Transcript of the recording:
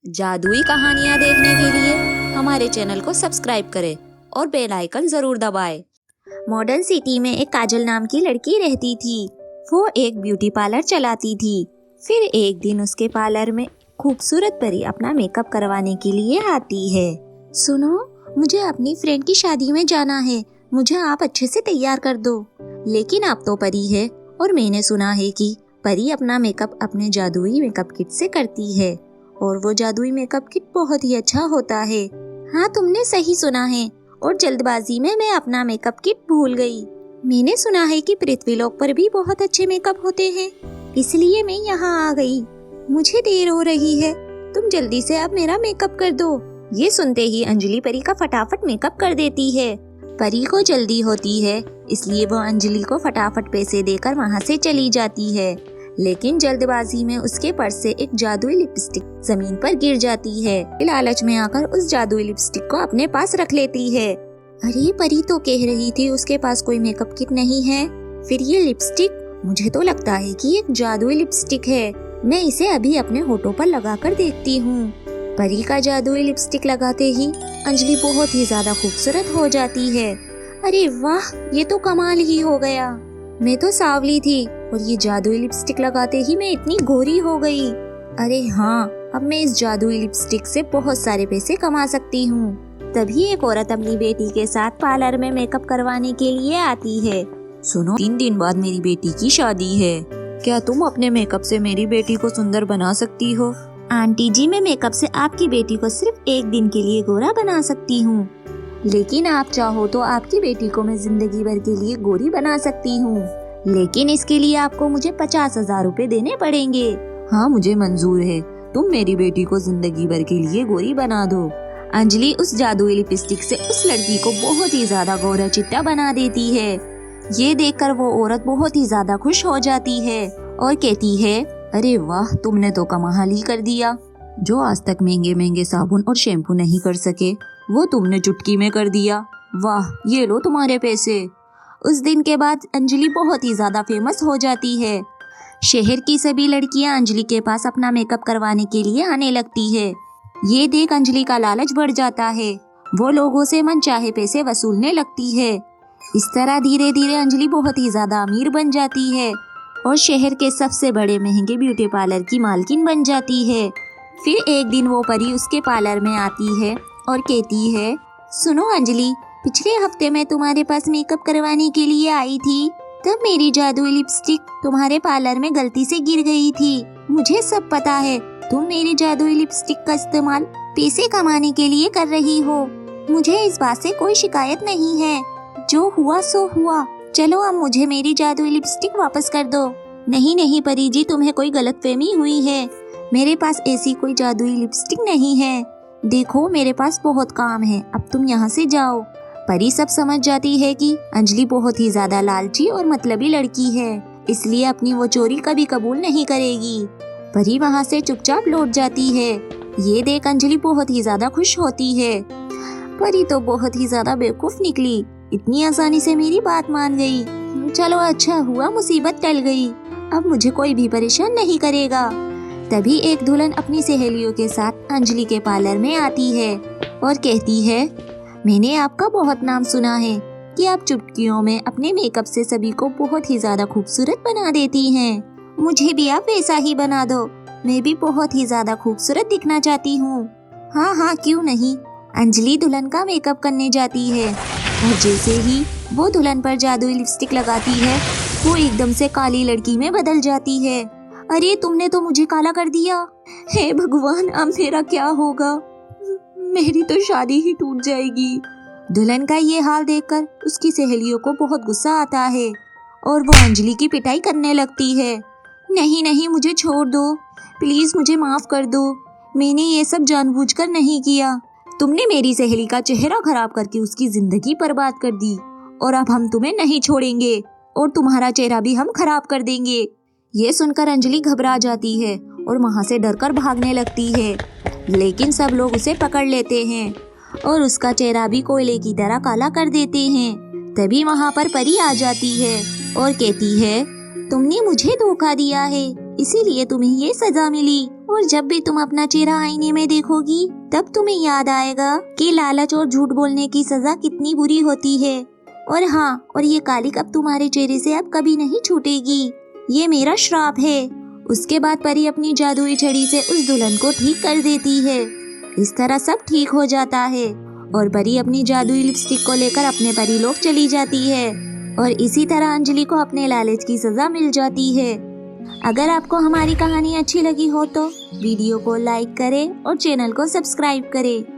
जादुई कहानियाँ देखने के लिए हमारे चैनल को सब्सक्राइब करें और बेल आइकन जरूर दबाएं। मॉडर्न सिटी में एक काजल नाम की लड़की रहती थी। वो एक ब्यूटी पार्लर चलाती थी। फिर एक दिन उसके पार्लर में खूबसूरत परी अपना मेकअप करवाने के लिए आती है। सुनो, मुझे अपनी फ्रेंड की शादी में जाना है, मुझे आप अच्छे से तैयार कर दो। लेकिन आप तो परी है और मैंने सुना है कि परी अपना मेकअप अपने जादुई मेकअप किट से करती है और वो जादुई मेकअप किट बहुत ही अच्छा होता है। हाँ, तुमने सही सुना है। और जल्दबाजी में मैं अपना मेकअप किट भूल गई। मैंने सुना है कि पृथ्वीलोक पर भी बहुत अच्छे मेकअप होते हैं, इसलिए मैं यहाँ आ गई। मुझे देर हो रही है, तुम जल्दी से अब मेरा मेकअप कर दो। ये सुनते ही अंजलि परी का फटाफट मेकअप कर देती है। परी को जल्दी होती है, इसलिए वो अंजलि को फटाफट पैसे देकर वहाँ से चली जाती है। लेकिन जल्दबाजी में उसके पर्स से एक जादुई लिपस्टिक जमीन पर गिर जाती है। लालच में आकर उस जादुई लिपस्टिक को अपने पास रख लेती है। अरे, परी तो कह रही थी उसके पास कोई मेकअप किट नहीं है, फिर ये लिपस्टिक, मुझे तो लगता है कि एक जादुई लिपस्टिक है। मैं इसे अभी अपने होठों पर लगाकर देखती हूँ। परी का जादुई लिपस्टिक लगाते ही अंजलि बहुत ही ज्यादा खूबसूरत हो जाती है। अरे वाह, ये तो कमाल ही हो गया। मैं तो सांवली थी और ये जादुई लिपस्टिक लगाते ही मैं इतनी गोरी हो गई। अरे हाँ, अब मैं इस जादुई लिपस्टिक से बहुत सारे पैसे कमा सकती हूँ। तभी एक औरत अपनी बेटी के साथ पार्लर में मेकअप करवाने के लिए आती है। सुनो, 3 दिन बाद मेरी बेटी की शादी है, क्या तुम अपने मेकअप से मेरी बेटी को सुंदर बना सकती हो? आंटी जी, मैं मेकअप से आपकी बेटी को सिर्फ एक दिन के लिए गोरा बना सकती हूँ, लेकिन आप चाहो तो आपकी बेटी को मैं जिंदगी भर के लिए गोरी बना सकती हूँ। लेकिन इसके लिए आपको मुझे 50,000 रुपए देने पड़ेंगे। हाँ, मुझे मंजूर है, तुम मेरी बेटी को जिंदगी भर के लिए गोरी बना दो। अंजलि उस जादुई लिपस्टिक से उस लड़की को बहुत ही ज्यादा गोरा चिट्टा बना देती है। ये देखकर वो औरत बहुत ही ज्यादा खुश हो जाती है और कहती है, अरे वाह, तुमने तो कमाल ही कर दिया। जो आज तक महंगे महंगे साबुन और शैम्पू नहीं कर सके, वो तुमने चुटकी में कर दिया। वाह, ये लो तुम्हारे पैसे। उस दिन के बाद अंजलि बहुत ही ज्यादा फेमस हो जाती है। शहर की सभी लड़कियां अंजलि के पास अपना मेकअप करवाने के लिए आने लगती है। ये देख अंजलि का लालच बढ़ जाता है, वो लोगों से मनचाहे पैसे वसूलने लगती है। इस तरह धीरे धीरे अंजलि बहुत ही ज्यादा अमीर बन जाती है और शहर के सबसे बड़े महंगे ब्यूटी पार्लर की मालकिन बन जाती है। फिर एक दिन वो परी उसके पार्लर में आती है और कहती है, सुनो अंजलि, पिछले हफ्ते मैं तुम्हारे पास मेकअप करवाने के लिए आई थी, तब मेरी जादुई लिपस्टिक तुम्हारे पार्लर में गलती से गिर गई थी। मुझे सब पता है, तुम मेरी जादुई लिपस्टिक का इस्तेमाल पैसे कमाने के लिए कर रही हो। मुझे इस बात से कोई शिकायत नहीं है, जो हुआ सो हुआ। चलो अब मुझे मेरी जादुई लिपस्टिक वापस कर दो। नहीं नहीं परी जी, तुम्हें कोई गलतफहमी हुई है, मेरे पास ऐसी कोई जादुई लिपस्टिक नहीं है। देखो, मेरे पास बहुत काम है, अब तुम यहाँ से जाओ। परी सब समझ जाती है कि अंजलि बहुत ही ज्यादा लालची और मतलबी लड़की है, इसलिए अपनी वो चोरी कभी कबूल नहीं करेगी। परी वहाँ से चुपचाप लौट जाती है। ये देख अंजलि बहुत ही ज्यादा खुश होती है। परी तो बहुत ही ज्यादा बेवकूफ निकली, इतनी आसानी से मेरी बात मान गई। चलो, अच्छा हुआ मुसीबत टल गई, अब मुझे कोई भी परेशान नहीं करेगा। तभी एक दुल्हन अपनी सहेलियों के साथ अंजलि के पार्लर में आती है और कहती है, मैंने आपका बहुत नाम सुना है कि आप चुटकियों में अपने मेकअप से सभी को बहुत ही ज्यादा खूबसूरत बना देती हैं। मुझे भी आप वैसा ही बना दो, मैं भी बहुत ही ज्यादा खूबसूरत दिखना चाहती हूँ। हाँ हाँ, क्यों नहीं। अंजलि दुल्हन का मेकअप करने जाती है और जैसे ही वो दुल्हन पर जादुई लिपस्टिक लगाती है, वो एकदम से काली लड़की में बदल जाती है। अरे, तुमने तो मुझे काला कर दिया। हे भगवान, अब मेरा क्या होगा, मेरी तो शादी ही टूट जाएगी। दुल्हन का ये हाल देखकर उसकी सहेलियों को बहुत गुस्सा आता है और वो अंजलि की पिटाई करने लगती है। नहीं नहीं, मुझे छोड़ दो, प्लीज मुझे माफ कर दो, मैंने ये सब जानबूझकर नहीं किया। तुमने मेरी सहेली का चेहरा खराब करके उसकी जिंदगी बर्बाद कर दी और अब हम तुम्हें नहीं छोड़ेंगे और तुम्हारा चेहरा भी हम खराब कर देंगे। ये सुनकर अंजलि घबरा जाती है और वहाँ से डरकर भागने लगती है, लेकिन सब लोग उसे पकड़ लेते हैं और उसका चेहरा भी कोयले की तरह काला कर देते हैं। तभी वहाँ पर परी आ जाती है और कहती है, तुमने मुझे धोखा दिया है, इसीलिए तुम्हें ये सजा मिली। और जब भी तुम अपना चेहरा आईने में देखोगी तब तुम्हें याद आएगा कि लालच और झूठ बोलने की सजा कितनी बुरी होती है। और हाँ, और ये कालिक अब तुम्हारे चेहरे से अब कभी नहीं छूटेगी, ये मेरा श्राप है। उसके बाद परी अपनी जादुई छड़ी से उस दुल्हन को ठीक कर देती है। इस तरह सब ठीक हो जाता है और परी अपनी जादुई लिपस्टिक को लेकर अपने परीलोक चली जाती है और इसी तरह अंजलि को अपने लालच की सजा मिल जाती है। अगर आपको हमारी कहानी अच्छी लगी हो तो वीडियो को लाइक करें और चैनल को सब्सक्राइब करें।